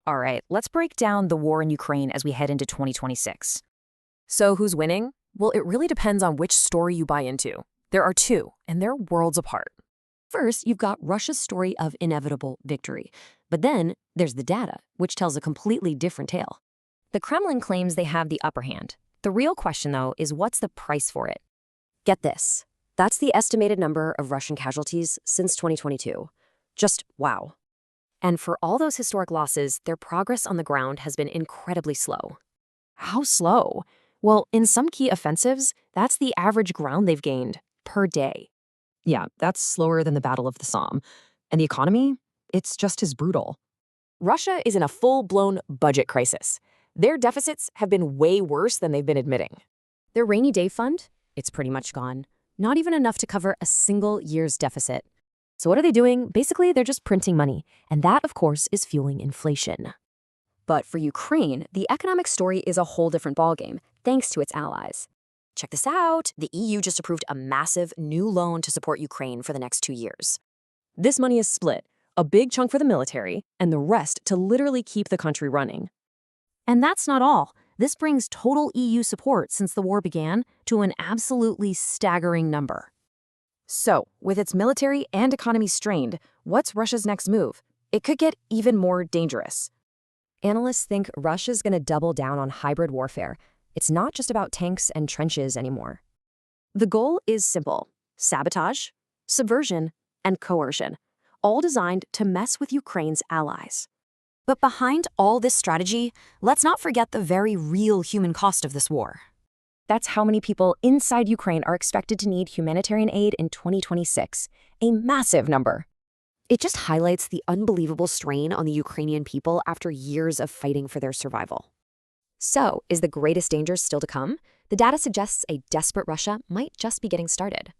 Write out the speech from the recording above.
All right, let's break down the war in Ukraine as we head into 2026. So who's winning? Well, it really depends on which story you buy into. There are two, and they're worlds apart. First, you've got Russia's story of inevitable victory. But then there's the data, which tells a completely different tale. The Kremlin claims they have the upper hand. The real question, though, is what's the price for it? Get this. That's the estimated number of Russian casualties since 2022. Just wow. And for all those historic losses, their progress on the ground has been incredibly slow. How slow? Well, in some key offensives, that's the average ground they've gained per day. Yeah, that's slower than the Battle of the Somme. And the economy? It's just as brutal. Russia is in a full-blown budget crisis. Their deficits have been way worse than they've been admitting. Their rainy day fund? It's pretty much gone. Not even enough to cover a single year's deficit. So what are they doing? Basically, they're just printing money. And that, of course, is fueling inflation. But for Ukraine, the economic story is a whole different ballgame, thanks to its allies. Check this out. The EU just approved a massive new loan to support Ukraine for the next 2 years. This money is split, a big chunk for the military, and the rest to literally keep the country running. And that's not all. This brings total EU support since the war began to an absolutely staggering number. So, with its military and economy strained, what's Russia's next move? It could get even more dangerous. Analysts think Russia's going to double down on hybrid warfare. It's not just about tanks and trenches anymore. The goal is simple: sabotage, subversion, and coercion, all designed to mess with Ukraine's allies. But behind all this strategy, let's not forget the very real human cost of this war. That's how many people inside Ukraine are expected to need humanitarian aid in 2026, a massive number. It just highlights the unbelievable strain on the Ukrainian people after years of fighting for their survival. So, is the greatest danger still to come? The data suggests a desperate Russia might just be getting started.